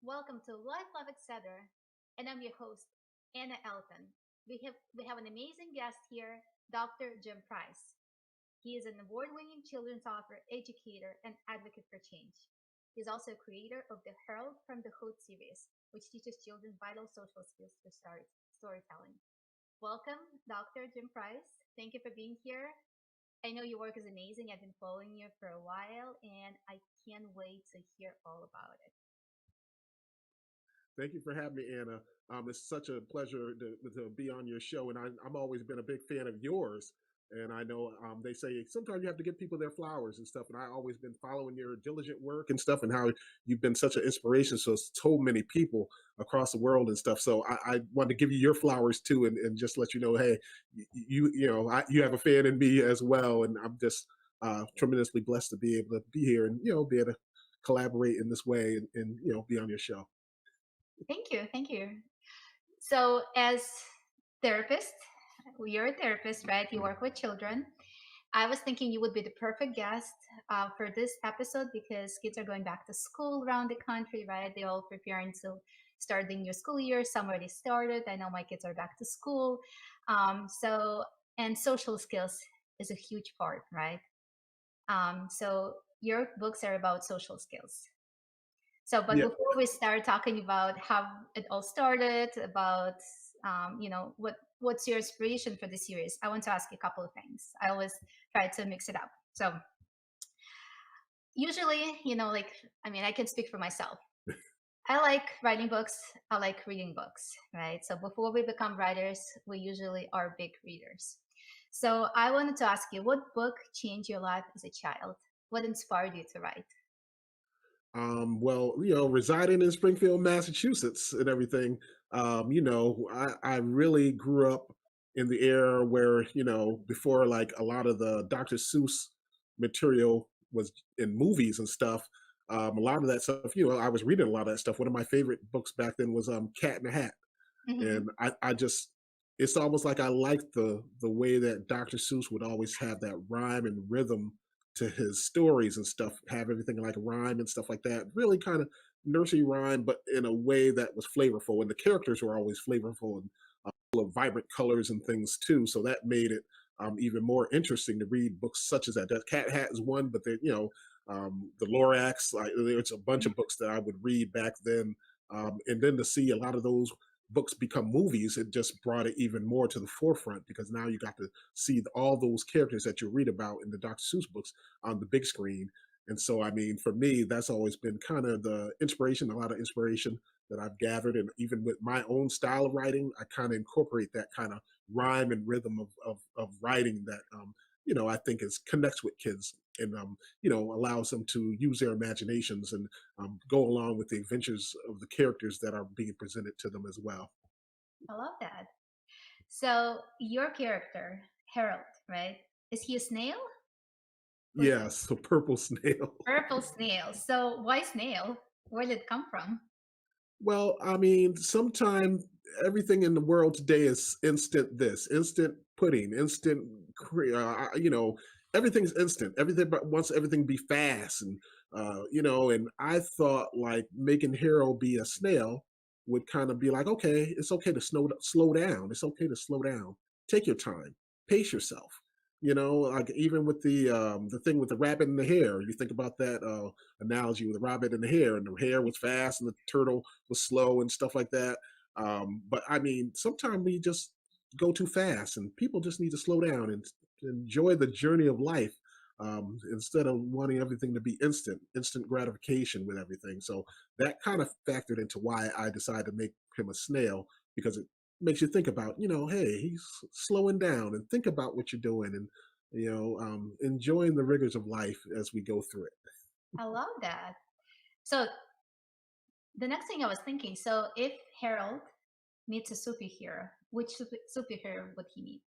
Welcome to Life Love Etc. And I'm your host, Anna Elton. We have an amazing guest here, Dr. Jim Price. He is an award-winning children's author, educator, and advocate for change. He's also a creator of the Herald from the Hood series, which teaches children vital social skills for storytelling. Welcome, Dr. Jim Price. Thank you for being here. I know your work is amazing. I've been following you for a while, and I can't wait to hear all about it. Thank you for having me, Anna. It's such a pleasure to be on your show, and I'm always been a big fan of yours. And I know they say sometimes you have to give people their flowers and stuff. And I always been following your diligent work and stuff, and how you've been such an inspiration to so many people across the world and stuff. So I wanted to give you your flowers too, and just let you know, hey, you have a fan in me as well, and I'm just tremendously blessed to be able to be here and be able to collaborate in this way and be on your show. Thank you. Thank you. So, as therapist, you're a therapist, right? You work with children. I was thinking you would be the perfect guest for this episode because kids are going back to school around the country, right? They're all preparing to start the new school year. Some already started. I know my kids are back to school. And social skills is a huge part, right? So, your books are about social skills. So, but Yeah. before we start talking about how it all started, about what's your inspiration for the series, I want to ask you a couple of things. I always try to mix it up. So, usually, I can speak for myself. I like writing books. I like reading books, right? So, before we become writers, we usually are big readers. So, I wanted to ask you, what book changed your life as a child? What inspired you to write? Well, residing in Springfield, Massachusetts and everything, I really grew up in the era where, before like a lot of the Dr. Seuss material was in movies and stuff. A lot of that stuff, I was reading a lot of that stuff. One of my favorite books back then was Cat in the Hat. Hmm. And I just, it's almost like I liked the way that Dr. Seuss would always have that rhyme and rhythm to his stories and stuff, have everything like rhyme and stuff like that. Really kind of nursery rhyme, but in a way that was flavorful. And the characters were always flavorful and full of vibrant colors and things too. So that made it even more interesting to read books such as that. That Cat Hat is one, but the Lorax, like there's a bunch of books that I would read back then. And then to see a lot of those books become movies, it just brought it even more to the forefront because now you got to see all those characters that you read about in the Dr. Seuss books on the big screen. And so, I mean, for me, that's always been kind of the inspiration, a lot of inspiration that I've gathered. And even with my own style of writing, I kind of incorporate that kind of rhyme and rhythm of writing that, I think is connects with kids and, allows them to use their imaginations and go along with the adventures of the characters that are being presented to them as well. I love that. So your character, Harold, right? Is he a snail or is he Yes, so purple snail. purple snail? So why snail? Where did it come from? Well, I mean, sometimes everything in the world today is instant this, instant pudding, instant, everything's instant. Everything but wants everything to be fast. And I thought like making Hero be a snail would kind of be like, okay, it's okay to slow down. It's okay to slow down. Take your time. Pace yourself. Like even with the thing with the rabbit and the hare, you think about that analogy with the rabbit and the hare, and the hare was fast and the turtle was slow and stuff like that. But I mean, sometimes we just go too fast, and people just need to slow down and enjoy the journey of life instead of wanting everything to be instant gratification with everything. So that kind of factored into why I decided to make him a snail because it makes you think about, hey, he's slowing down and think about what you're doing and enjoying the rigors of life as we go through it. I love that. So the next thing I was thinking, so if Harold meets a superhero, which superhero would he meet?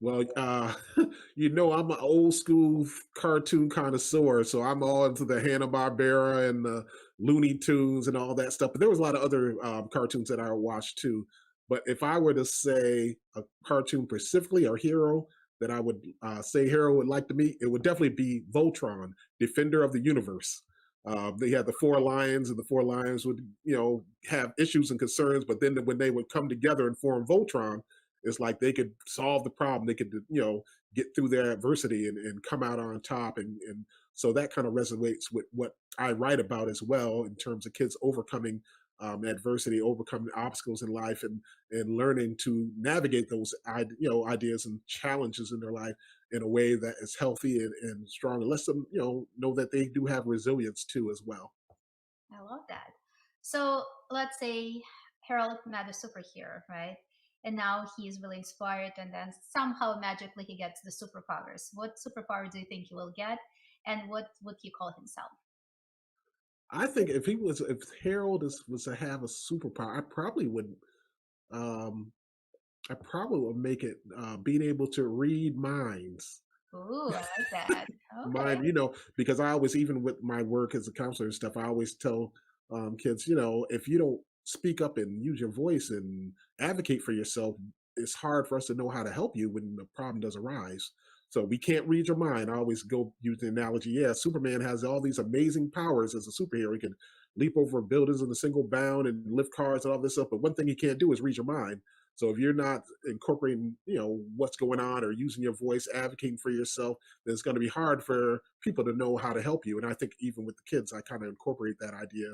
Well, I'm an old school cartoon connoisseur, so I'm all into the Hanna Barbera and the Looney Tunes and all that stuff. But there was a lot of other cartoons that I watched too. But if I were to say a cartoon specifically or hero that I would say hero would like to meet, it would definitely be Voltron, Defender of the Universe. They had the four lions, and the four lions would, have issues and concerns. But then when they would come together and form Voltron, it's like they could solve the problem. They could, get through their adversity and come out on top. And so that kind of resonates with what I write about as well in terms of kids overcoming adversity, overcoming obstacles in life, and learning to navigate those ideas and challenges in their life in a way that is healthy and strong, and lets them know that they do have resilience too as well. I love that. So let's say Harold met a superhero, right? And now he's really inspired, and then somehow magically he gets the superpowers. What superpower do you think he will get, and what would he call himself? I think if Harold was to have a superpower, um I probably would make it being able to read minds. Ooh, I like that. Okay. Mind, because I always, even with my work as a counselor and stuff, I always tell kids, if you don't speak up and use your voice and advocate for yourself, it's hard for us to know how to help you when the problem does arise. So we can't read your mind. I always go use the analogy. Yeah, Superman has all these amazing powers as a superhero. He can leap over buildings in a single bound and lift cars and all this stuff. But one thing he can't do is read your mind. So if you're not incorporating, what's going on or using your voice, advocating for yourself, then it's going to be hard for people to know how to help you. And I think even with the kids, I kind of incorporate that idea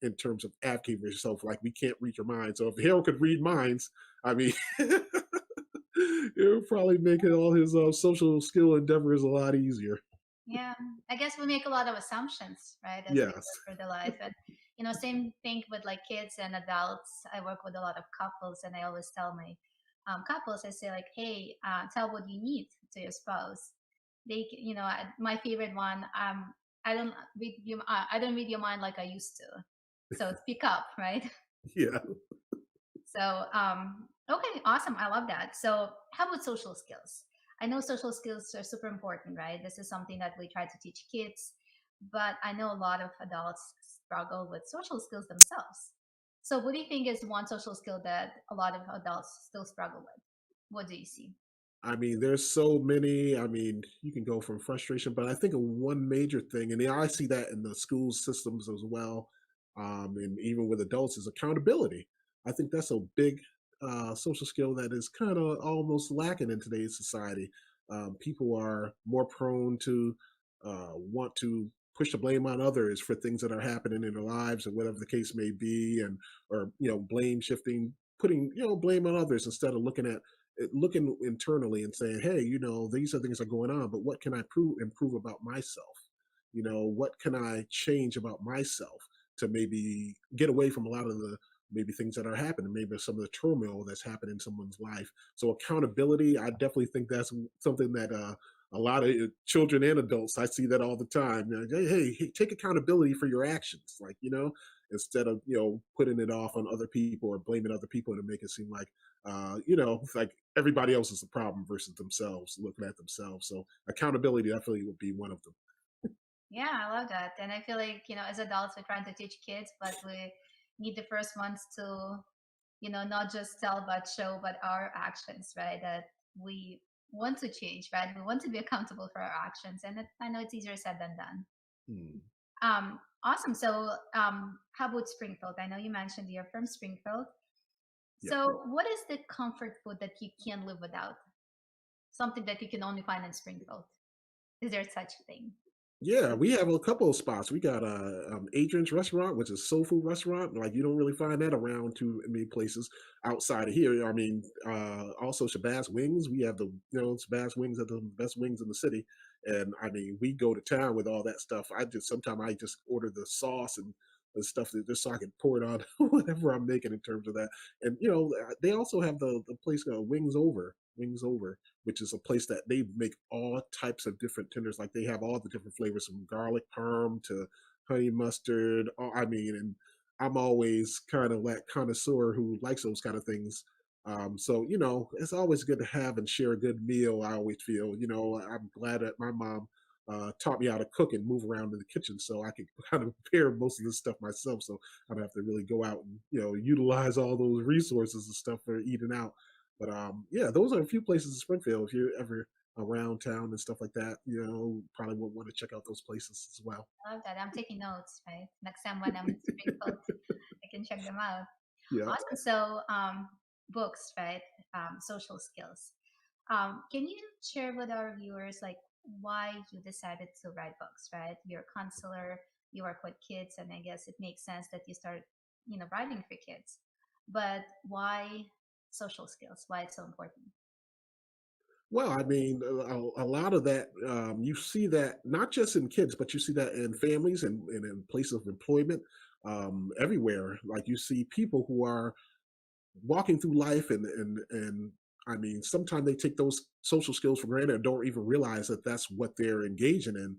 in terms of advocating for yourself. Like, we can't read your mind. So if the hero could read minds, I mean, it would probably make it all his social skill endeavors a lot easier. Yeah, I guess we make a lot of assumptions, right, as we Yes. go through the life. And same thing with like kids and adults. I work with a lot of couples, and I always tell my couples, I say like, hey, tell what you need to your spouse. My favorite one. I don't read your mind like I used to. So speak up, right? Yeah. So, okay, awesome. I love that. So, how about social skills? I know social skills are super important, right? This is something that we try to teach kids, but I know a lot of adults struggle with social skills themselves. So, what do you think is one social skill that a lot of adults still struggle with? What do you see? I mean, there's so many. I mean, you can go from frustration, but I think of one major thing, and I see that in the school systems as well, and even with adults, is accountability. I think that's a big social skill that is kind of almost lacking in today's society. People are more prone to want to push the blame on others for things that are happening in their lives, or whatever the case may be, and or blame shifting, putting blame on others instead of looking internally and saying, hey, these are things that are going on, but what can I improve about myself? What can I change about myself to maybe get away from a lot of the maybe things that are happening, maybe some of the turmoil that's happened in someone's life. So accountability, I definitely think that's something that a lot of children and adults, I see that all the time. Hey, take accountability for your actions, like, instead of putting it off on other people or blaming other people to make it seem like like everybody else is the problem versus themselves, looking at themselves. So accountability definitely would be one of them. Yeah, I love that. And I feel like, as adults, we're trying to teach kids, but we need the first ones to not just tell but show, but our actions, right? That we want to change, right? We want to be accountable for our actions. And I know it's easier said than done. Hmm. Awesome. So, how about Springfield? I know you mentioned you're from Springfield. Yeah. So, what is the comfort food that you can't live without? Something that you can only find in Springfield. Is there such a thing? Yeah, we have a couple of spots. We got Adrian's restaurant, which is a soul food restaurant. Like, you don't really find that around too many places outside of here. I mean, also Shabazz Wings. We have Shabazz Wings are the best wings in the city, and I mean, we go to town with all that stuff. Sometimes I just order the sauce and stuff just so I can pour it on whatever I'm making in terms of that. And they also have the place called Wings Over. Wings Over, which is a place that they make all types of different tenders. Like they have all the different flavors from garlic parm to honey mustard. I mean, and I'm always kind of that connoisseur who likes those kind of things. So it's always good to have and share a good meal. I always feel, I'm glad that my mom taught me how to cook and move around in the kitchen, so I could kind of prepare most of this stuff myself. So I don't have to really go out and utilize all those resources and stuff for eating out. But yeah, those are a few places in Springfield. If you're ever around town and stuff like that, probably would want to check out those places as well. I love that. I'm taking notes, right? Next time when I'm in Springfield, I can check them out. Yeah. Awesome. So, books, right? Social skills. Can you share with our viewers like why you decided to write books, right? You're a counselor, you work with kids, and I guess it makes sense that you start, writing for kids. But why social skills? Why it's so important? Well, I mean, a lot of that, you see that not just in kids, but you see that in families and in places of employment, everywhere. Like you see people who are walking through life and I mean, sometimes they take those social skills for granted and don't even realize that that's what they're engaging in.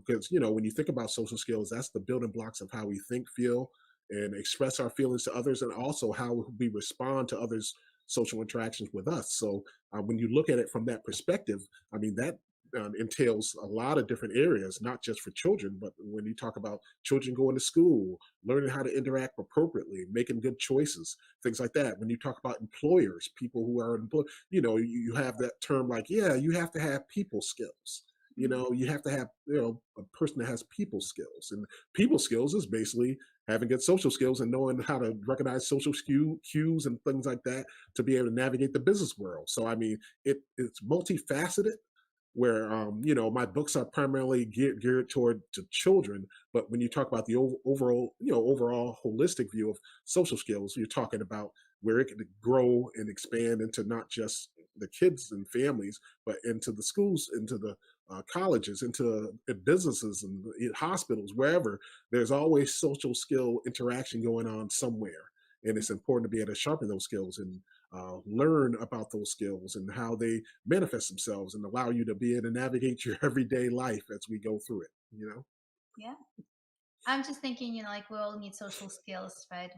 Because when you think about social skills, that's the building blocks of how we think, feel, and express our feelings to others, and also how we respond to others' social interactions with us. So when you look at it from that perspective, I mean that. Entails a lot of different areas, not just for children, but when you talk about children going to school, learning how to interact appropriately, making good choices, things like that. When you talk about employers, people who are employed, you have that term like, yeah, you have to have people skills. Mhm. You have to have, a person that has people skills. And people skills is basically having good social skills and knowing how to recognize social cues and things like that to be able to navigate the business world. So, I mean, it's multifaceted where my books are primarily geared toward to children, but when you talk about the overall holistic view of social skills, you're talking about where it can grow and expand into not just the kids and families, but into the schools, into the colleges, into businesses and hospitals, wherever. There's always social skill interaction going on somewhere, and it's important to be able to sharpen those skills and learn about those skills and how they manifest themselves and allow you to be able to navigate your everyday life as we go through it. Yeah. I'm just thinking, like we all need social skills, right?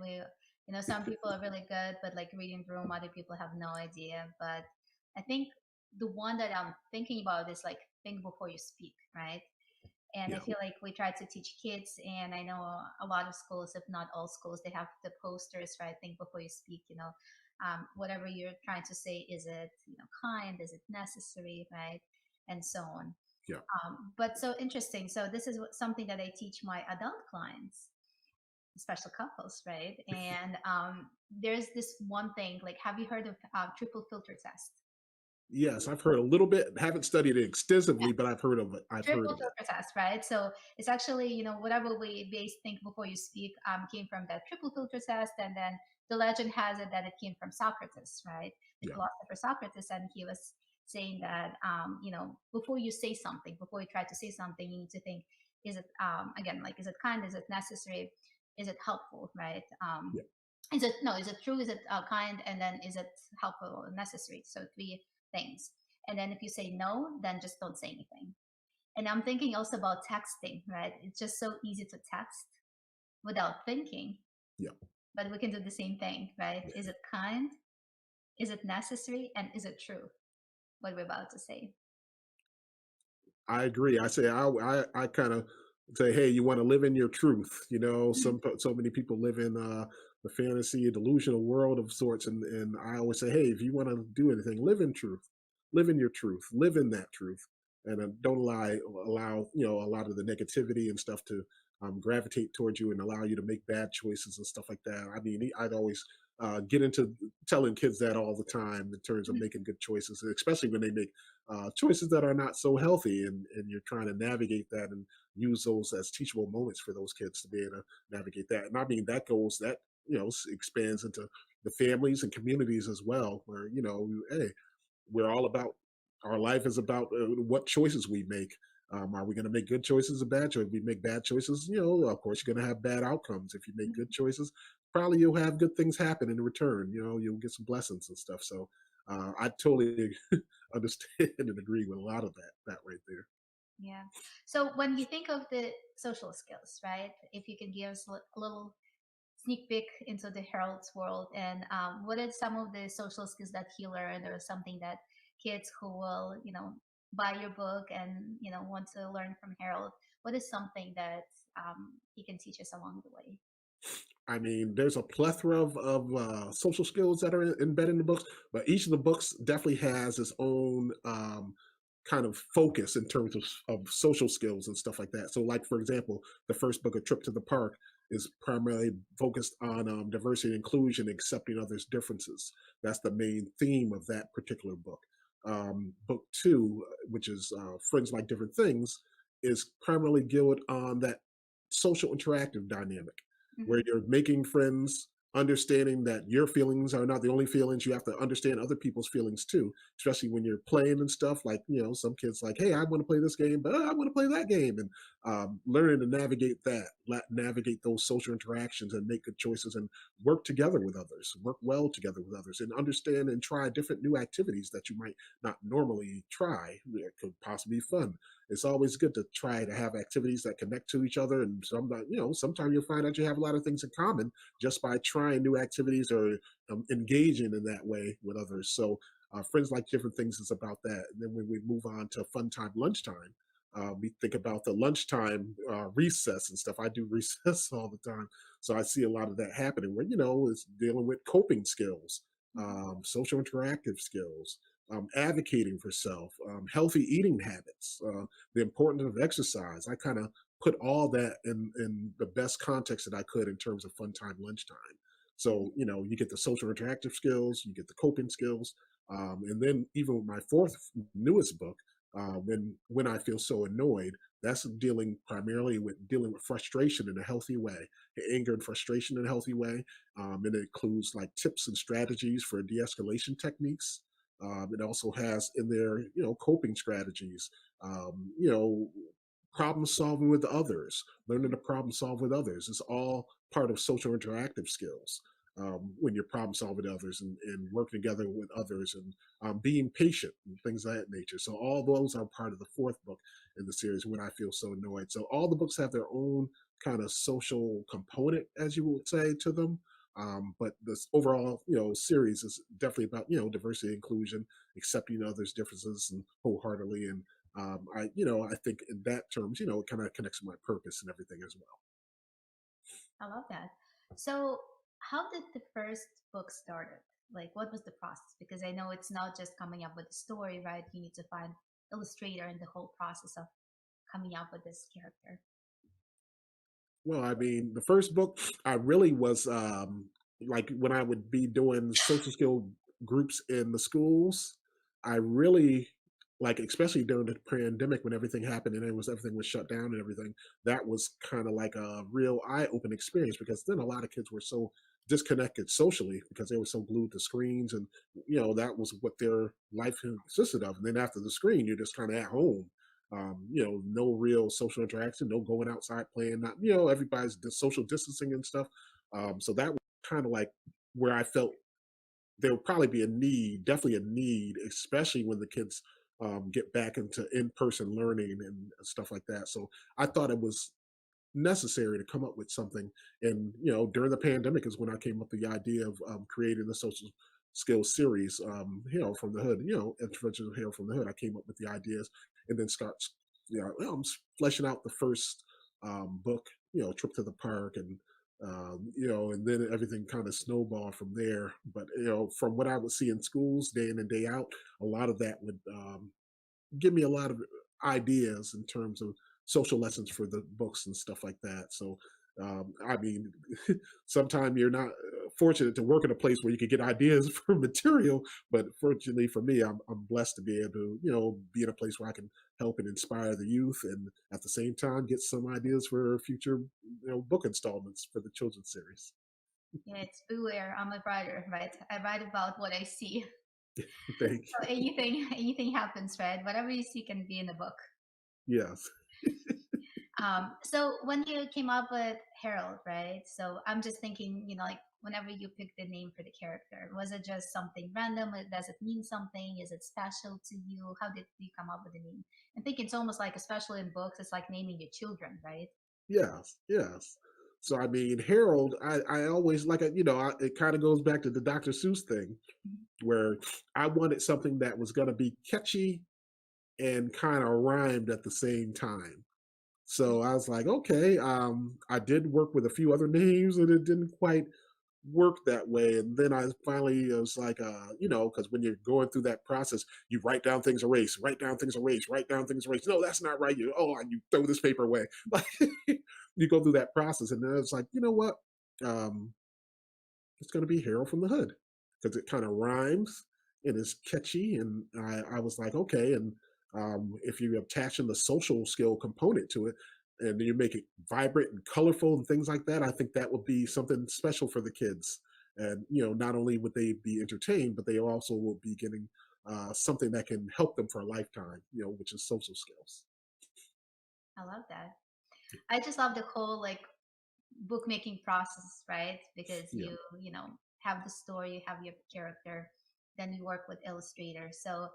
Some people are really good, but like reading the room, other people have no idea. But I think the one that I'm thinking about is like think before you speak, right? And I Yeah. feel like we try to teach kids, and I know a lot of schools, if not all schools, they have the posters, right? Think before you speak, whatever you're trying to say, is it, kind? Is it necessary, right? And so on. Yeah. But so interesting. So this is something that I teach my adult clients, special couples, right? And there's this one thing, like, have you heard of triple filter test? Yes, I've heard a little bit. Haven't studied it extensively, but I've heard of it. I've heard Triple of it. filter test, right? So it's actually, whatever we base think before you speak came from that triple filter test. And then the legend has it that it came from Socrates, right? The Yeah. philosopher Socrates. And he was saying that, before you say something, before you try to say something, you need to think, is it, again, like, is it kind? Is it necessary? Is it helpful, right? Yeah. Is it, no, is it true? Is it kind? And then is it helpful or necessary? So three things. And then if you say no, then just don't say anything. And I'm thinking also about texting, right? It's just so easy to text without thinking, Yeah. but we can do the same thing, right? Is it kind? Is it necessary? And is it true? What we're about to say. I agree. I say I kind of say, hey, you want to live in your truth. So many people live in the fantasy, delusional world of sorts, and I always say, hey, if you want to do anything, live in truth, live in your truth, live in that truth, and don't allow a lot of the negativity and stuff to gravitate towards you and allow you to make bad choices and stuff like that. I mean, I'd always get into telling kids that all the time in terms of making good choices, especially when they make choices that are not so healthy, and you're trying to navigate that and use those as teachable moments for those kids to be able to navigate that. And I mean, that expands into the families and communities as well, where hey, we're all about our life is about what choices we make. Are we going to make good choices or bad choices? If we make bad choices, of course, you're going to have bad outcomes. If you make good choices, probably you'll have good things happen in return. You'll get some blessings and stuff. So, I totally understand and agree with a lot of that right there. Yeah. So when you think of the social skills, right? If you can give us a little sneak peek into the Harold's world, and what are some of the social skills that he learned, or something that kids who will, buy your book and want to learn from Harold? What is something that he can teach us along the way? I mean, there's a plethora of social skills that are embedded in the books, but each of the books definitely has its own kind of focus in terms of social skills and stuff like that. So, like for example, the first book, A Trip to the Park, is primarily focused on diversity and inclusion, accepting others' differences. That's the main theme of that particular book. Book two, which is Friends Like Different Things, is primarily geared on that social interactive dynamic where Hmm. you're making friends, understanding that your feelings are not the only feelings. You have to understand other people's feelings too, especially when you're playing and stuff. Like, some kids like, hey, I want to play this game, but I want to play that game. And learning to navigate that, navigate those social interactions and make good choices and work together with others, work well together with others, and understand and try different new activities that you might not normally try. It could possibly be fun. It's always good to try to have activities that connect to each other. And sometimes you'll find out you have a lot of things in common just by trying new activities or engaging in that way with others. So, Friends Like Different Things is about that. And then when we move on to Fun Time Lunchtime, we think about the lunchtime recess and stuff. I do recess all the time. So I see a lot of that happening where, it's dealing with coping skills, social interactive skills, advocating for self, healthy eating habits, the importance of exercise. I kind of put all that in the best context that I could in terms of fun time, lunchtime. So, you get the social interactive skills, you get the coping skills. And then even with my fourth newest book, when I feel so annoyed, that's dealing with frustration in a healthy way, anger and frustration in a healthy way. And it includes like tips and strategies for de-escalation techniques. It also has in there, coping strategies, problem solving with others, learning to problem solve with others. It's all part of social interactive skills. When you're problem solving with others and working together with others and being patient and things of that nature. So all those are part of the fourth book in the series, When I Feel So Annoyed. So all the books have their own kind of social component, as you would say, to them. But this overall, series is definitely about, diversity, inclusion, accepting others' differences and wholeheartedly. And I think in that terms, it kind of connects with my purpose and everything as well. I love that. So, how did the first book started? Like, what was the process? Because I know it's not just coming up with a story, right? You need to find illustrator in the whole process of coming up with this character. Well, I mean, the first book I really was like when I would be doing social skill groups in the schools, I really like, especially during the pandemic when everything happened and everything was shut down and everything. That was kind of like a real eye opening experience because then a lot of kids were so disconnected socially because they were so glued to screens and that was what their life consisted of. And then after the screen, you're just kind of at home, no real social interaction, no going outside playing, not, everybody's social distancing and stuff. So that was kind of like where I felt there would probably be a need, definitely a need, especially when the kids get back into in-person learning and stuff like that. So I thought it was necessary to come up with something. And during the pandemic is when I came up with the idea of creating the social skills series, Hail from the Hood. Interventions of Hail from the Hood. I came up with the ideas and then starts, fleshing out the first book, Trip to the Park, and then everything kind of snowballed from there. But from what I would see in schools day in and day out, a lot of that would give me a lot of ideas in terms of social lessons for the books and stuff like that. So, I mean, sometimes you're not fortunate to work in a place where you can get ideas for material, but fortunately for me, I'm blessed to be able to, be in a place where I can help and inspire the youth, and at the same time get some ideas for future, book installments for the children's series. Yeah, it's beware. I'm a writer, right? I write about what I see. Thank So you. anything happens, right? Whatever you see can be in a book. Yes. So when you came up with Harold, right? So I'm just thinking, like whenever you pick the name for the character? Was it just something random? Does it mean something? Is it special to you? How did you come up with the name? I think it's almost like, especially in books, it's like naming your children, right? Yes, yes. So I mean, Harold, I always like it. It kind of goes back to the Dr. Seuss thing, Mhm. where I wanted something that was going to be catchy and kind of rhymed at the same time. So I was like, okay. I did work with a few other names, and it didn't quite work that way. And then I finally was like, because when you're going through that process, you write down things erase, write down things erase, write down things erase. No, that's not right. And you throw this paper away. Like you go through that process, and then it's like, you know what? Um, it's going to be Harold from the Hood because it kind of rhymes and is catchy. And I was like, okay. And if you attach in the social skill component to it, and you make it vibrant and colorful and things like that, I think that would be something special for the kids. And not only would they be entertained, but they also will be getting something that can help them for a lifetime. Which is social skills. I love that. I just love the whole like bookmaking process, right? Because Yeah. you have the story, you have your character, then you work with illustrators. So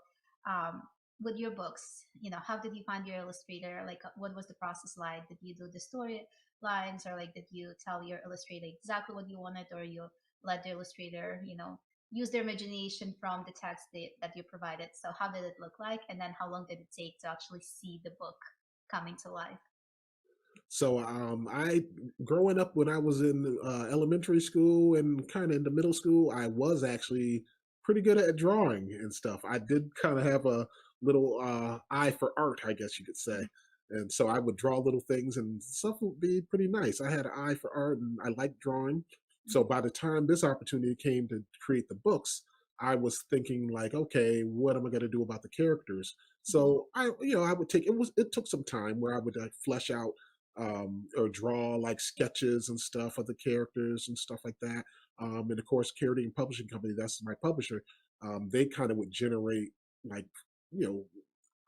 um, with your books, how did you find your illustrator? Like, what was the process like? Did you do the story lines, or like did you tell your illustrator exactly what you wanted, or you let the illustrator, use their imagination from the text that you provided? So how did it look like, and then how long did it take to actually see the book coming to life? So I growing up when I was in elementary school and kind of into middle school, I was actually pretty good at drawing and stuff. I did kind of have a little eye for art, I guess you could say. And so I would draw little things and stuff would be pretty nice. I had an eye for art and I liked drawing. So by the time this opportunity came to create the books, I was thinking like, okay, what am I going to do about the characters? So I would it took some time where I would like flesh out or draw like sketches and stuff of the characters and stuff like that. And of course, Carradine and Publishing Company, that's my publisher. They kind of would generate like you know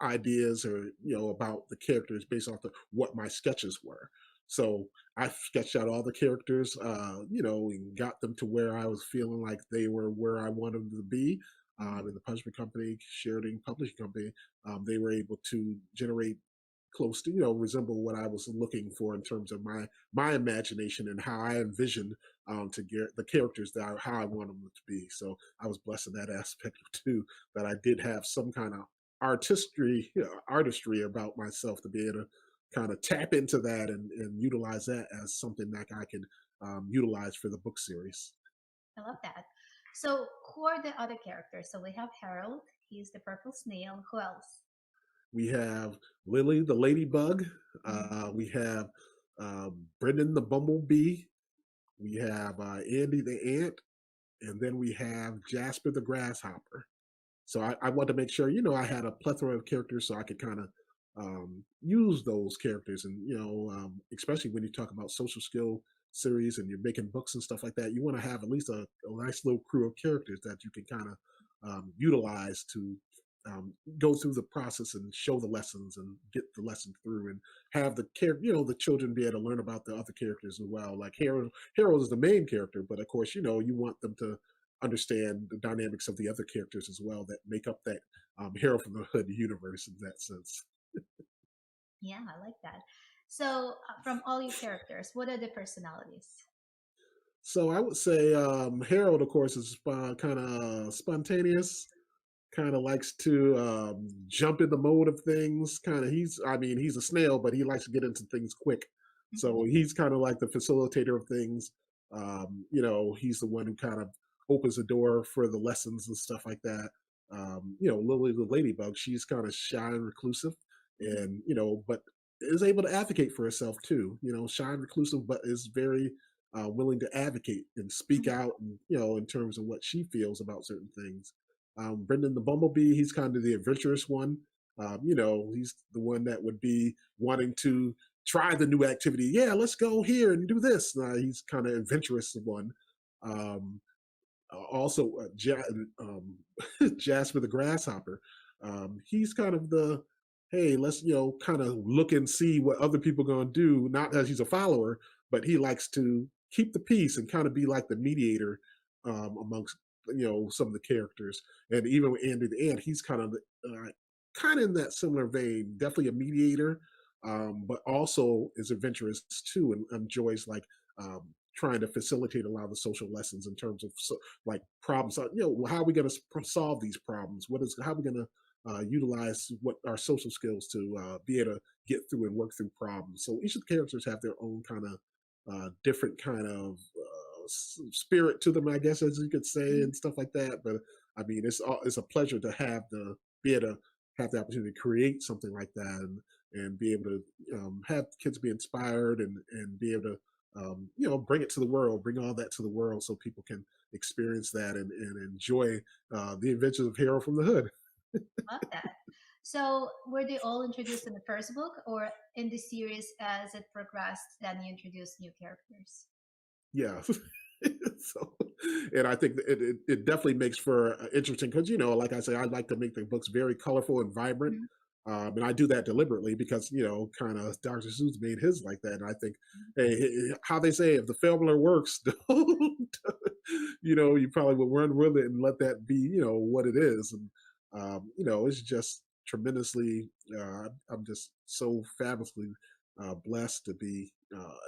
ideas or about the characters based off of what my sketches were. So I sketched out all the characters, and got them to where I was feeling like they were where I wanted them to be. In the publishing company, Sheridan Publishing Company, they were able to generate close to resemble what I was looking for in terms of my imagination and how I envisioned to get the characters how I want them to be. So I was blessed in that aspect too, that I did have some kind of artistry about myself to be able to kind of tap into that and utilize that as something that I can utilize for the book series. I love that. So, who are the other characters? So we have Harold. He's the purple snail. Who else? We have Lily the ladybug. Mhm. We have Brendan the bumblebee. We have Andy the ant, and then we have Jasper the grasshopper. So I wanted to make sure, I had a plethora of characters so I could kind of use those characters. And, especially when you talk about social skill series and you're making books and stuff like that, you want to have at least a nice little crew of characters that you can kind of utilize to go through the process and show the lessons and get the lesson through and have the character, the children be able to learn about the other characters as well. Like Harold is the main character, but of course, you want them to understand the dynamics of the other characters as well that make up that Harold from the Hood universe in that sense. Yeah, I like that. So, from all your characters, what are the personalities? So I would say Harold, of course, is kind of spontaneous, kind of likes to jump in the mode of things. He's a snail, but he likes to get into things quick. Mhm. So he's kind of like the facilitator of things. He's the one who kind of opens the door for the lessons and stuff like that. Lily the ladybug, she's kind of shy and reclusive, Mhm. and but is able to advocate for herself too. Shy and reclusive, but is very willing to advocate and speak Mhm. out, and in terms of what she feels about certain things. Brendan the Bumblebee, he's kind of the adventurous one. He's the one that would be wanting to try the new activity. Yeah, let's go here and do this. He's kind of adventurous one. Um, also, Jasper the Grasshopper. He's kind of the hey, let's kind of look and see what other people are going to do. Not that he's a follower, but he likes to keep the peace and kind of be like the mediator amongst some of the characters. And even with Andy the Ant, he's kind of in that similar vein, definitely a mediator, but also is adventurous too, and enjoys like trying to facilitate a lot of the social lessons in terms of like problems. How are we going to solve these problems? How are we going to utilize what our social skills to be able to get through and work through problems. So each of the characters have their own kind of different kind of spirit to them, I guess, as you could say, Mhm. and stuff like that. But I mean, it's a pleasure to be able to have the opportunity to create something like that, and be able to have kids be inspired, and be able to bring it to the world, bring all that to the world, so people can experience that and enjoy the adventures of Hero from the Hood. Love that. So, were they all introduced in the first book, or in the series as it progressed, then you introduced new characters? Yeah. So, and I think that it definitely makes for interesting because like I say, I like to make the books very colorful and vibrant, Mhm. and I do that deliberately because kind of Dr. Seuss made his like that, and I think, hey, how they say, if the formula works, don't, you probably would run with it and let that be, what it is, and it's just tremendously. I'm just so fabulously blessed to be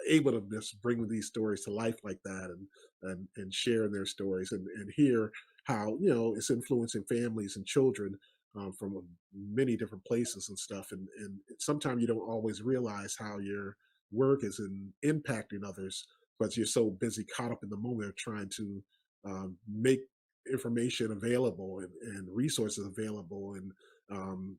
able to just bring these stories to life like that, and share their stories, and hear how it's influencing families and children from many different places and stuff, and sometimes you don't always realize how your work is impacting others, but you're so busy caught up in the moment of trying to make information available, and resources available, and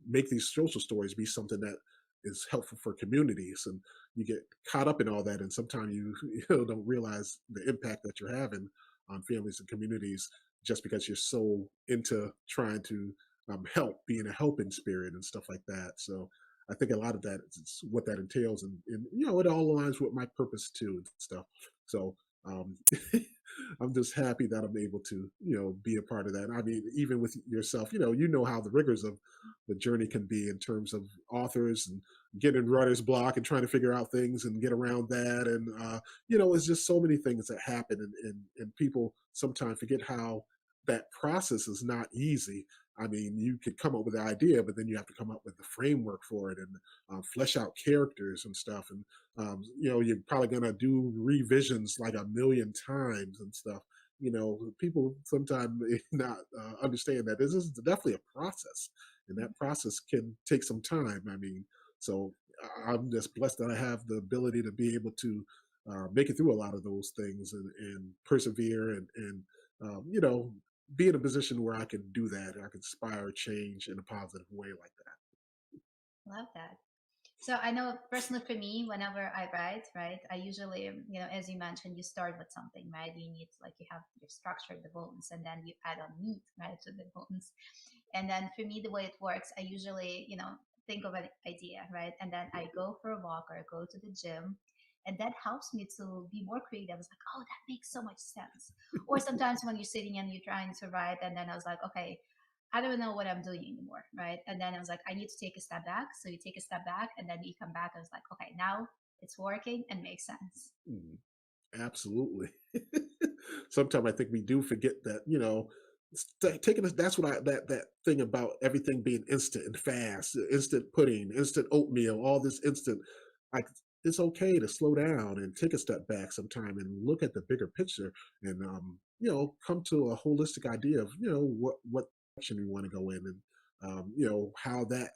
make these social stories be something that is helpful for communities, and you get caught up in all that, and sometimes you don't realize the impact that you're having on families and communities just because you're so into trying to help, being a helping spirit and stuff like that. So I think a lot of that is what that entails, and it all aligns with my purpose too and stuff. So um, I'm just happy that I'm able to be a part of that. I mean, even with yourself, you know how the rigors of the journey can be in terms of authors and getting writer's block and trying to figure out things and get around that. And, it's just so many things that happen. And people sometimes forget how that process is not easy. I mean, you could come up with the idea, but then you have to come up with the framework for it, and flesh out characters and stuff. And, you're probably going to do revisions like a million times and stuff. People sometimes may not understand that this is definitely a process, and that process can take some time. I mean, so I'm just blessed that I have the ability to be able to make it through a lot of those things, and persevere, and be in a position where I can do that. I can inspire change in a positive way like that. Love that. So I know personally for me, whenever I write, right, I usually, as you mentioned, you start with something, right? You need like you have your structure, the bones, and then you add on meat, right, to the bones. And then for me, the way it works, I usually, think of an idea, right, and then I go for a walk or I go to the gym, and that helps me to be more creative. It's like, oh, that makes so much sense. Or sometimes when you're sitting and you're trying to write, and then I was like, okay, I don't know what I'm doing anymore, right? And then I was like, I need to take a step back. So you take a step back, and then you come back. I was like, okay, now it's working and makes sense. Mm, absolutely. Sometimes I think we do forget that, taking us. That's what that thing about everything being instant and fast, instant pudding, instant oatmeal, all this instant. Like, it's okay to slow down and take a step back sometime and look at the bigger picture, and come to a holistic idea of what direction we want to go in, and how that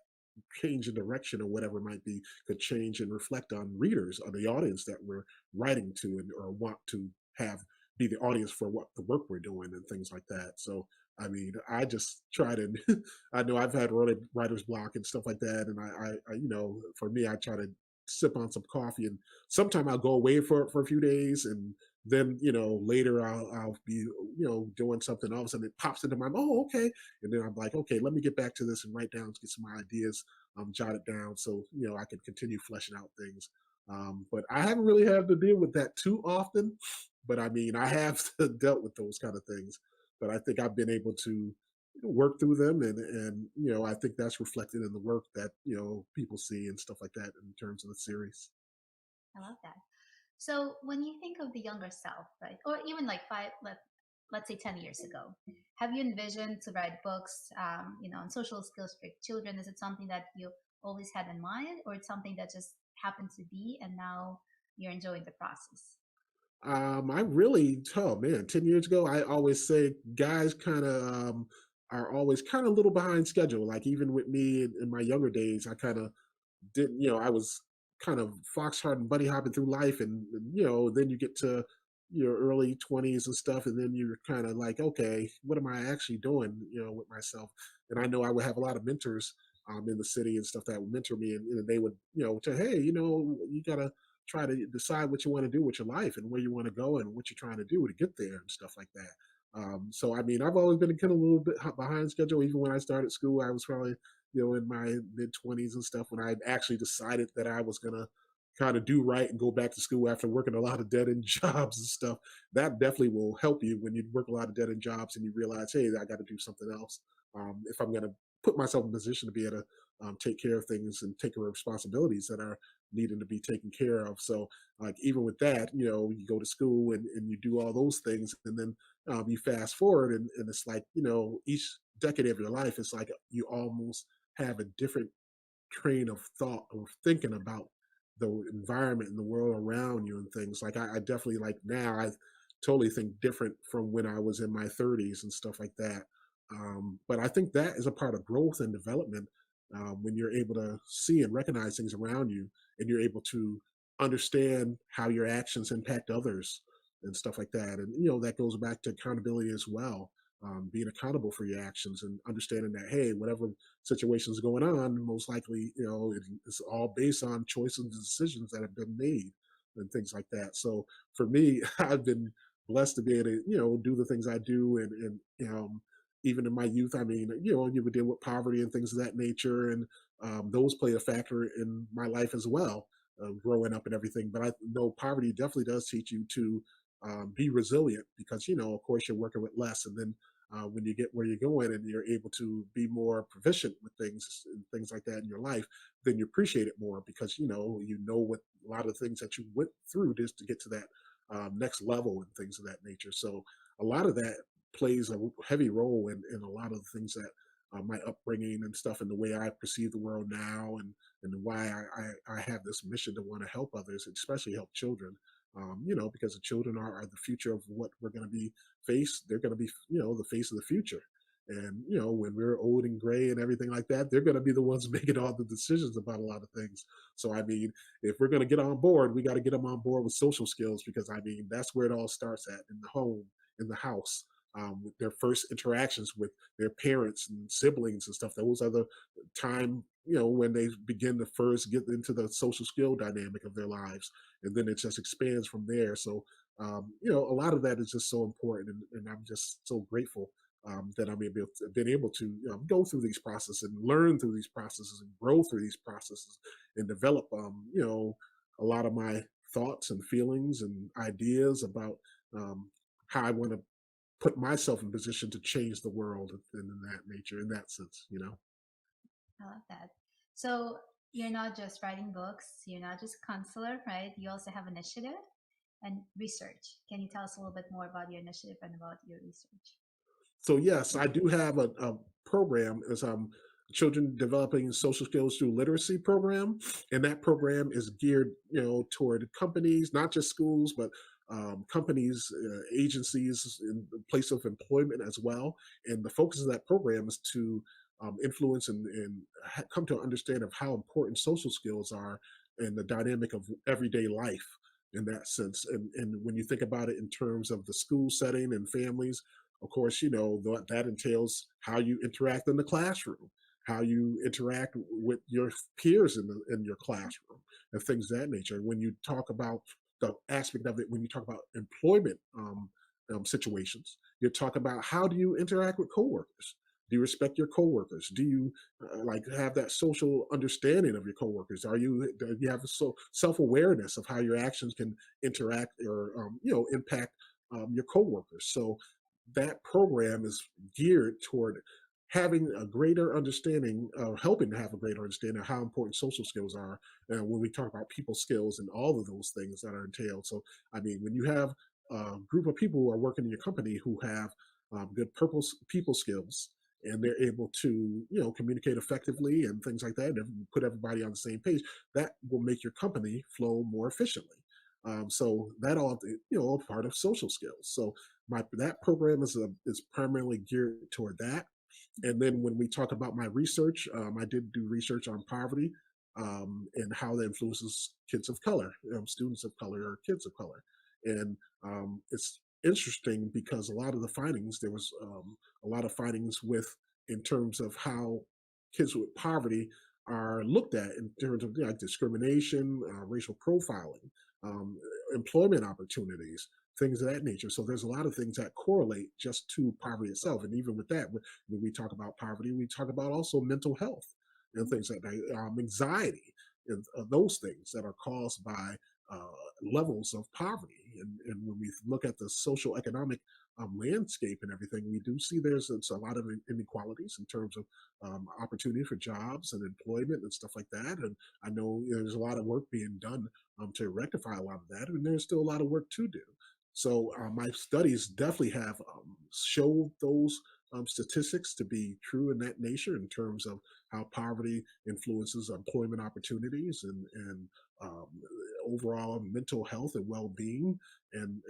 change in direction or whatever it might be could change and reflect on readers, on the audience that we're writing to, and or want to have be the audience for what the work we're doing and things like that. So I mean, I just try to. I know I've had writer's block and stuff like that, and for me, I try to sip on some coffee, and sometimes I'll go away for a few days, and then later I'll be doing something. All of a sudden, it pops into my mind. Oh, okay, and then I'm like, okay, let me get back to this and write down, get some ideas, jot it down, so I can continue fleshing out things. But I haven't really had to deal with that too often. But I mean, I have dealt with those kind of things. But I think I've been able to work through them, and I think that's reflected in the work that people see and stuff like that in terms of the series. I love that. So when you think of the younger self, right, or even like let's say 10 years ago, have you envisioned to write books, on social skills for children? Is it something that you always had in mind, or it's something that just happened to be, and now you're enjoying the process? I really, oh man, 10 years ago, I always say guys kind of are always kind of a little behind schedule. Like even with me in my younger days, I kind of didn't, I was kind of foxtrotting and bunny hopping through life. And then you get to your early 20s and stuff. And then you're kind of like, okay, what am I actually doing, with myself? And I know I would have a lot of mentors in the city and stuff that would mentor me. And they would, say, hey, you got to try to decide what you want to do with your life and where you want to go and what you're trying to do to get there and stuff like that. So I mean, I've always been kind of a little bit behind schedule. Even when I started school, I was probably in my mid 20s and stuff when I actually decided that I was gonna kind of do right and go back to school after working a lot of dead end jobs and stuff. That definitely will help you when you work a lot of dead end jobs and you realize, hey, I got to do something else if I'm gonna put myself in a position to be able to take care of things and take care of responsibilities that are needing to be taken care of. So, like, even with that, you go to school and you do all those things, and then you fast forward, and it's like, each decade of your life, it's like you almost have a different train of thought or thinking about the environment and the world around you and things. Like I definitely like now I totally think different from when I was in my 30s and stuff like that. But I think that is a part of growth and development when you're able to see and recognize things around you and you're able to understand how your actions impact others and stuff like that. And that goes back to accountability as well. Being accountable for your actions and understanding that, hey, whatever situations going on, most likely, it's all based on choices and decisions that have been made and things like that. So for me, I've been blessed to be able to, do the things I do. And even in my youth, I mean, you would deal with poverty and things of that nature. And those play a factor in my life as well, growing up and everything. But I know poverty definitely does teach you to be resilient because, of course, you're working with less. And then when you get where you're going and you're able to be more proficient with things and things like that in your life, then you appreciate it more because you know what a lot of things that you went through just to get to that next level and things of that nature. So a lot of that plays a heavy role in a lot of the things that my upbringing and stuff and the way I perceive the world now and why I have this mission to want to help others, especially help children. Because the children are the future of what we're going to be face. They're going to be, the face of the future. And, when we're old and gray and everything like that, they're going to be the ones making all the decisions about a lot of things. So, I mean, if we're going to get on board, we got to get them on board with social skills because, I mean, that's where it all starts at in the home, in the house. With their first interactions with their parents and siblings and stuff. Those are the time, when they begin to first get into the social skill dynamic of their lives. And then it just expands from there. So a lot of that is just so important, and I'm just so grateful that I'm been able to go through these processes and learn through these processes and grow through these processes and develop, a lot of my thoughts and feelings and ideas about how I want to put myself in position to change the world and in that nature, in that sense. I love that. So you're not just writing books, you're not just counselor, right? You also have initiative and research. Can you tell us a little bit more about your initiative and about your research? So yes, I do have a program as children developing social skills through literacy program, and that program is geared toward companies, not just schools, but companies, agencies in the place of employment as well. And the focus of that program is to influence and come to an understand of how important social skills are in the dynamic of everyday life in that sense. And when you think about it in terms of the school setting and families, of course, that entails how you interact in the classroom, how you interact with your peers in your classroom, and things of that nature. When you talk about the aspect of it, when you talk about employment situations, you talk about how do you interact with coworkers. Do you respect your coworkers? Do you like have that social understanding of your coworkers? Do you have self awareness of how your actions can interact or impact your coworkers? So that program is geared toward having a greater understanding, or helping to have a greater understanding of how important social skills are, when we talk about people skills and all of those things that are entailed. So, I mean, when you have a group of people who are working in your company who have good people skills, and they're able to, communicate effectively and things like that, and put everybody on the same page, that will make your company flow more efficiently. So that all, a part of social skills. So my that program is primarily geared toward that. And then when we talk about my research, I did do research on poverty, and how that influences kids of color, students of color, or kids of color. And it's interesting because a lot of the findings, there was a lot of findings with, in terms of how kids with poverty are looked at in terms of, like, discrimination, racial profiling, um, employment opportunities, things of that nature. So there's a lot of things that correlate just to poverty itself. And even with that, when we talk about poverty, we talk about also mental health and things like that, anxiety, and those things that are caused by uh, levels of poverty. And when we look at the social economic landscape and everything, we do see it's a lot of inequalities in terms of opportunity for jobs and employment and stuff like that. And I know there's a lot of work being done to rectify a lot of that, and there's still a lot of work to do. So my studies definitely have showed those statistics to be true in that nature, in terms of how poverty influences employment opportunities, and um, overall mental health and well-being. And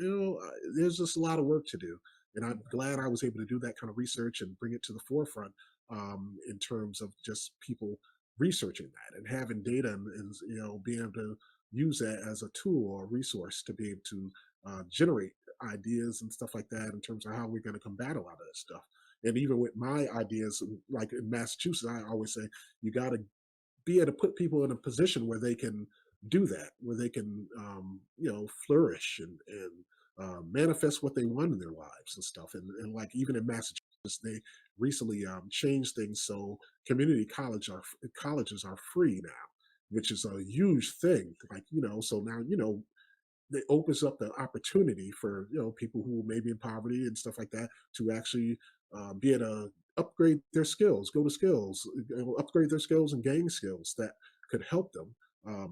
there's just a lot of work to do. And I'm glad I was able to do that kind of research and bring it to the forefront, in terms of just people researching that and having data, and being able to use that as a tool or a resource to be able to generate ideas and stuff like that, in terms of how we're going to combat a lot of this stuff. And even with my ideas, like in Massachusetts, I always say you got to be able to put people in a position where they can do that, where they can, flourish, and manifest what they want in their lives and stuff. And like, even in Massachusetts, they recently changed things so colleges are free now, which is a huge thing. Like, so now, it opens up the opportunity for, people who may be in poverty and stuff like that, to actually be able to upgrade their skills, go to skills, upgrade their skills and gain skills that could help them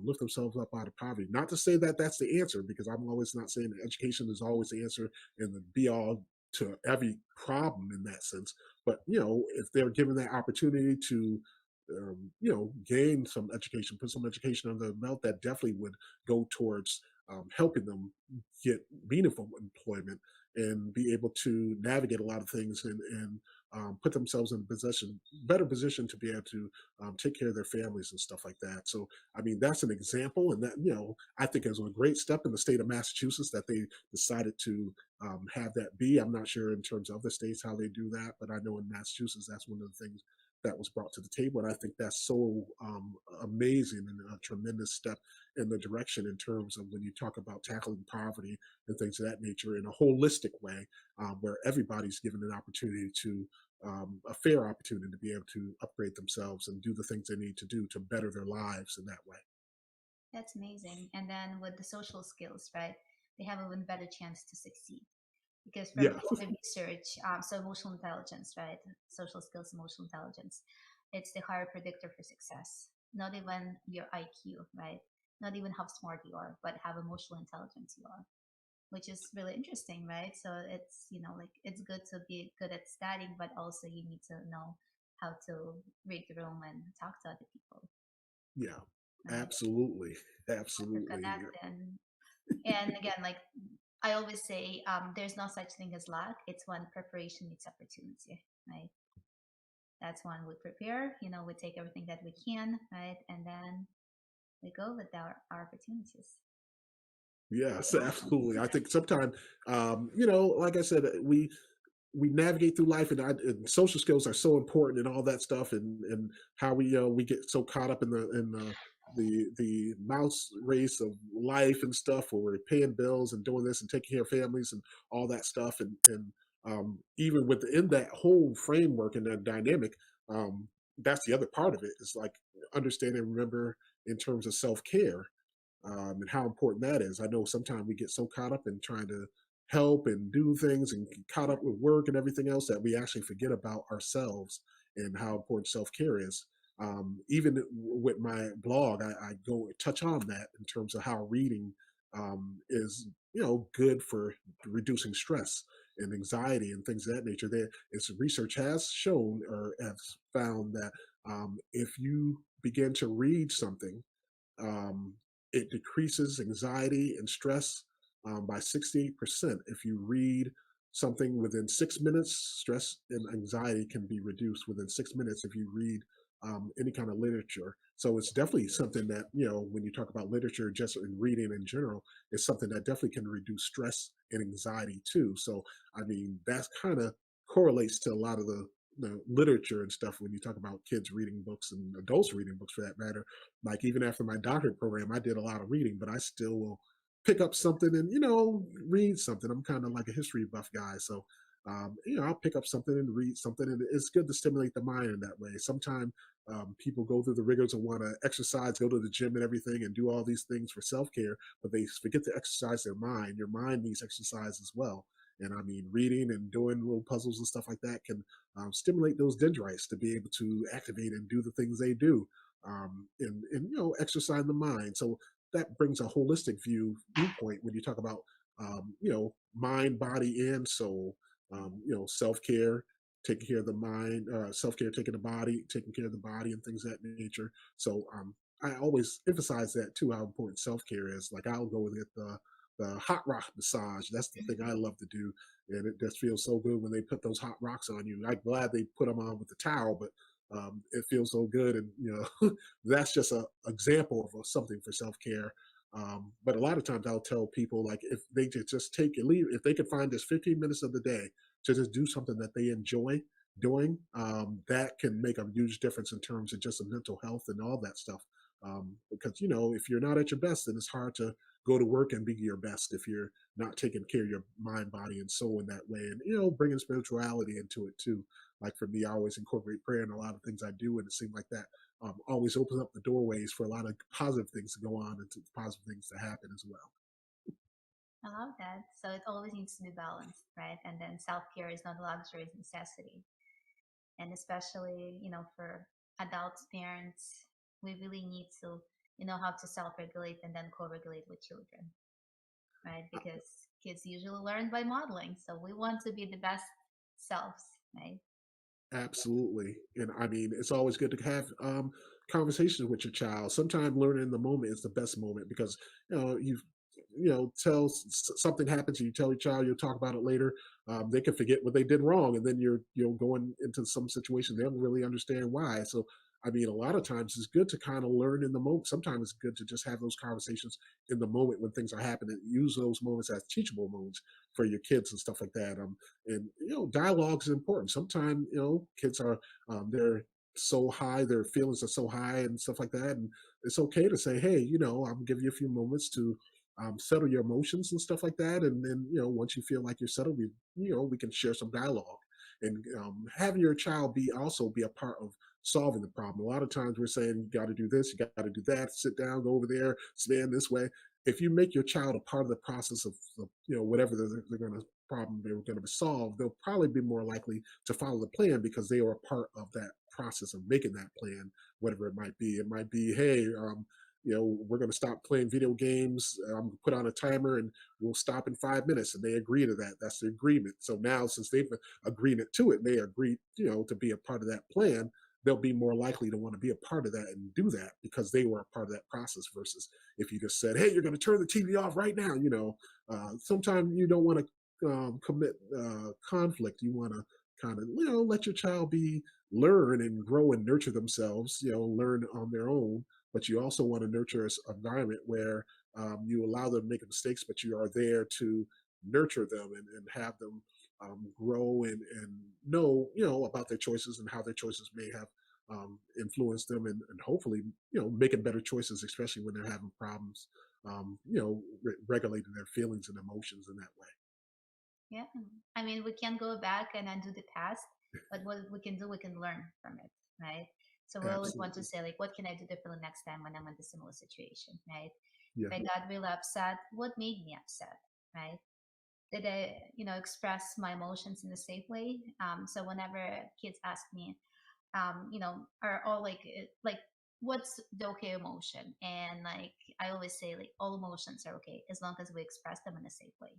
lift themselves up out of poverty. Not to say that that's the answer, because I'm always not saying that education is always the answer and the be all to every problem in that sense. But if they're given that opportunity to gain some education, put some education under their belt, that definitely would go towards helping them get meaningful employment and be able to navigate a lot of things, and put themselves in a better position to be able to take care of their families and stuff like that. So, I mean, that's an example, and that, I think is a great step in the state of Massachusetts that they decided to have that be. I'm not sure in terms of other states how they do that, but I know in Massachusetts that's one of the things that was brought to the table, and I think that's so amazing and a tremendous step in the direction, in terms of when you talk about tackling poverty and things of that nature in a holistic way, where everybody's given an opportunity to, a fair opportunity to be able to upgrade themselves and do the things they need to do to better their lives in that way. That's amazing. And then with the social skills, right? They have a even better chance to succeed because from Yeah, all the research, so emotional intelligence, right? Social skills, emotional intelligence, it's the higher predictor for success. Not even your IQ, right? Not even how smart you are, but how emotional intelligence you are, which is really interesting, right? So it's, like it's good to be good at studying, but also you need to know how to read the room and talk to other people, yeah, right? absolutely, To absolutely. connect and again, like I always say, there's no such thing as luck. It's when preparation meets opportunity, right? That's when we prepare, we take everything that we can, right? And then we go with our opportunities. Yes, Awesome. absolutely. I think sometimes, like I said, we navigate through life, and social skills are so important and all that stuff, and how we get so caught up in the mouse race of life and stuff, where we're paying bills and doing this and taking care of families and all that stuff, and even within that whole framework and that dynamic, that's the other part of it, is like understanding and remember in terms of self-care, and how important that is. I know sometimes we get so caught up in trying to help and do things and get caught up with work and everything else that we actually forget about ourselves and how important self-care is. Even with my blog, I go touch on that in terms of how reading is, good for reducing stress and anxiety and things of that nature. There, it's research has shown or has found that if you begin to read something, um, it decreases anxiety and stress by 68%. If you read something within 6 minutes, stress and anxiety can be reduced within 6 minutes if you read any kind of literature. So it's definitely something that, when you talk about literature, just in reading in general, it's something that definitely can reduce stress and anxiety too. So, I mean, that's kind of correlates to a lot of the literature and stuff when you talk about kids reading books and adults reading books for that matter. Like even after my doctorate program, I did a lot of reading, but I still will pick up something and read something. I'm kind of like a history buff guy, so I'll pick up something and read something, and it's good to stimulate the mind in that way. Sometimes people go through the rigors and want to exercise, go to the gym and everything, and do all these things for self care, but they forget to exercise their mind. Your mind needs exercise as well. And I mean, reading and doing little puzzles and stuff like that can stimulate those dendrites to be able to activate and do the things they do, and exercise the mind. So that brings a holistic viewpoint when you talk about mind, body, and soul. Self care, taking care of the mind, self care, taking care of the body, and things of that nature. So I always emphasize that too, how important self care is. Like I'll go with it the hot rock massage. That's the thing I love to do, and it just feels so good when they put those hot rocks on you. I'm glad they put them on with the towel, but it feels so good, and that's just a example of something for self care. But a lot of times I'll tell people like if they just take and leave, if they could find just 15 minutes of the day to just do something that they enjoy doing, that can make a huge difference in terms of just mental health and all that stuff. Because if you're not at your best, then it's hard to go to work and be your best if you're not taking care of your mind, body, and soul in that way, and bringing spirituality into it too. Like for me, I always incorporate prayer in a lot of things I do, and it seems like that always opens up the doorways for a lot of positive things to go on and to positive things to happen as well. I love that. So it always needs to be balanced, right? And then self care is not a luxury, it's a necessity. And especially, for adults, parents, we really need to, how to self regulate and then co regulate with children, right? Because kids usually learn by modeling. So we want to be the best selves, right? Absolutely. And I mean, it's always good to have conversations with your child. Sometimes learning in the moment is the best moment because, you tell something happens, you tell your child, you'll talk about it later. They can forget what they did wrong. And then you're going into some situation, they don't really understand why. So, I mean, a lot of times it's good to kind of learn in the moment. Sometimes it's good to just have those conversations in the moment when things are happening. Use those moments as teachable moments for your kids and stuff like that. And dialogue is important. Sometimes kids are they're so high, their feelings are so high and stuff like that, and it's okay to say, hey, I'm giving you a few moments to settle your emotions and stuff like that, and then once you feel like you're settled, we can share some dialogue, and having your child be also be a part of solving the problem. A lot of times we're saying you got to do this, you got to do that, sit down, go over there, stand this way. If you make your child a part of the process of whatever they're going to problem they were going to be solved, they'll probably be more likely to follow the plan because they are a part of that process of making that plan, whatever it might be. It might be, hey, we're going to stop playing video games. I'm going to put on a timer and we'll stop in 5 minutes. And they agree to that. That's the agreement. So now, since they've agreed to it, they agreed, to be a part of that plan. They'll be more likely to want to be a part of that and do that because they were a part of that process versus if you just said, hey, you're going to turn the TV off right now. Sometimes you don't want to commit conflict. You want to kind of, let your child learn and grow and nurture themselves, learn on their own, but you also want to nurture an environment where you allow them to make mistakes, but you are there to nurture them and have them grow and know, about their choices and how their choices may have influenced them and hopefully, making better choices, especially when they're having problems, regulating their feelings and emotions in that way. Yeah. I mean, we can go back and undo the past, but what we can do, we can learn from it, right? So we always want to Absolutely. say, like, what can I do differently next time when I'm in the similar situation, right? Yeah. If I got really upset, what made me upset, right? Did I, express my emotions in a safe way? So whenever kids ask me, are all like, what's the okay emotion? And like, I always say like all emotions are okay as long as we express them in a safe way.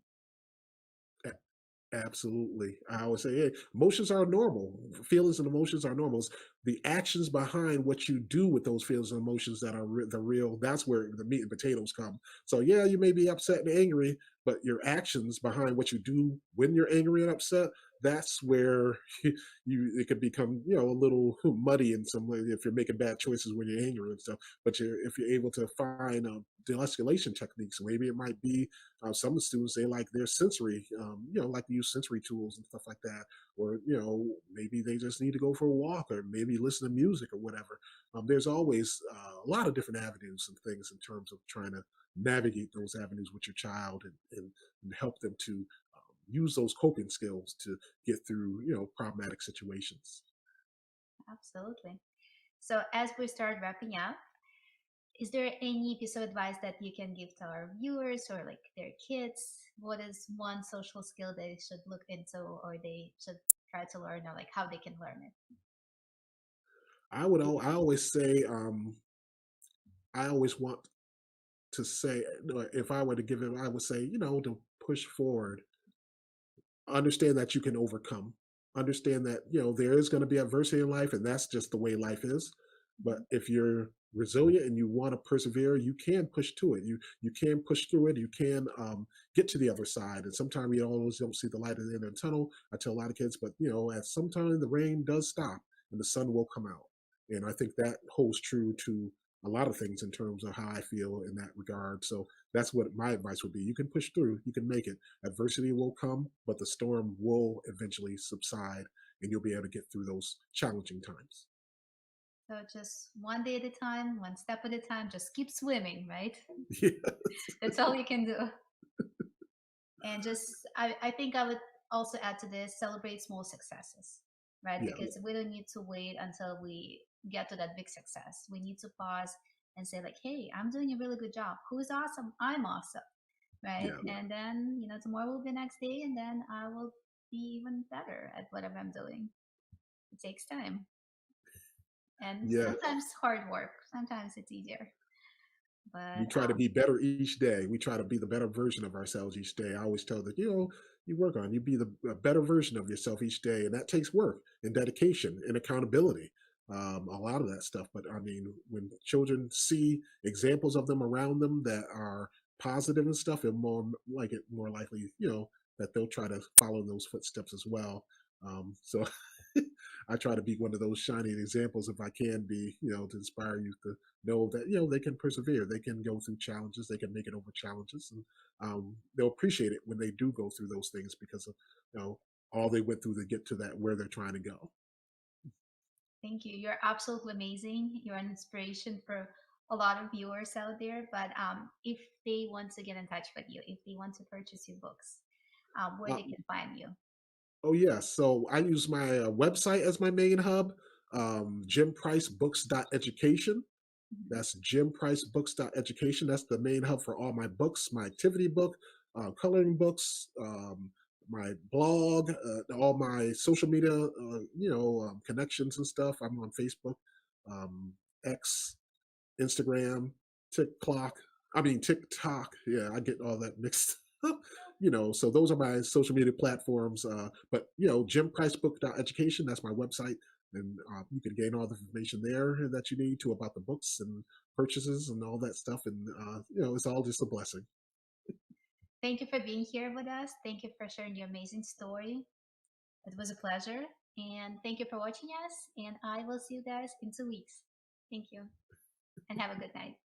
Absolutely. I always say, hey, emotions are normal. Feelings and emotions are normal. It's the actions behind what you do with those feelings and emotions that are the real, that's where the meat and potatoes come. So, yeah, you may be upset and angry, but your actions behind what you do when you're angry and upset, that's where it could become, a little muddy in some way if you're making bad choices when you're angry and stuff. But if you're able to find de-escalation techniques, maybe it might be some students, they like their sensory, like to use sensory tools and stuff like that, or maybe they just need to go for a walk, or maybe listen to music or whatever. There's always a lot of different avenues and things in terms of trying to navigate those avenues with your child, and help them to use those coping skills to get through problematic situations. Absolutely. So as we start wrapping up, is there any piece of advice that you can give to our viewers or like their kids? What is one social skill they should look into or they should try to learn, or like how they can learn it? I always say, I always want to say, if I were to give it, I would say, to push forward, understand that you can overcome, understand that there is going to be adversity in life, and that's just the way life is. But Mhm. if you're resilient and you want to persevere, you can push to it, you can push through it, you can get to the other side. And sometimes we always don't see the light at the end of the tunnel. I tell a lot of kids, but at some time the rain does stop and the sun will come out. And I think that holds true to a lot of things in terms of how I feel in that regard. So that's what my advice would be. You can push through, you can make it. Adversity will come, but the storm will eventually subside, and you'll be able to get through those challenging times. So just one day at a time, one step at a time, just keep swimming, right? Yes. That's all you can do. And just, I think I would also add to this, celebrate small successes, right? Yeah. Because we don't need to wait until we get to that big success. We need to pause and say, like, hey, I'm doing a really good job. Who's awesome? I'm awesome, right? Yeah. And then, tomorrow will be the next day, and then I will be even better at whatever I'm doing. It takes time. And Yeah. sometimes hard work, sometimes it's easier. We But try to be better each day. We try to be the better version of ourselves each day. I always tell that, you work on, you be the a better version of yourself each day. And that takes work and dedication and accountability. A lot of that stuff. But I mean, when children see examples of them around them that are positive and stuff, and more likely, that they'll try to follow in those footsteps as well. So I try to be one of those shining examples if I can be, to inspire you to know that they can persevere, they can go through challenges, they can make it over challenges, and they'll appreciate it when they do go through those things because of all they went through to get to that where they're trying to go. thank you. You're absolutely amazing. You're an inspiration for a lot of viewers out there. But if they want to get in touch with you, if they want to purchase your books, where Uh, they can find you. oh yeah, so I use my website as my main hub, jimpricebooks.education. Mhm. That's jimpricebooks.education. That's the main hub for all my books, my activity book, coloring books, my blog, all my social media, connections and stuff. I'm on Facebook, um, X, Instagram, TikTok. I mean TikTok. Yeah, I get all that mixed up. So those are my social media platforms. But jimpricebook.education. That's my website, and you can gain all the information there that you need to about the books and purchases and all that stuff. And it's all just a blessing. Thank you for being here with us. Thank you for sharing your amazing story. It was a pleasure. And thank you for watching us. And I will see you guys in 2 weeks. Thank you. And have a good night.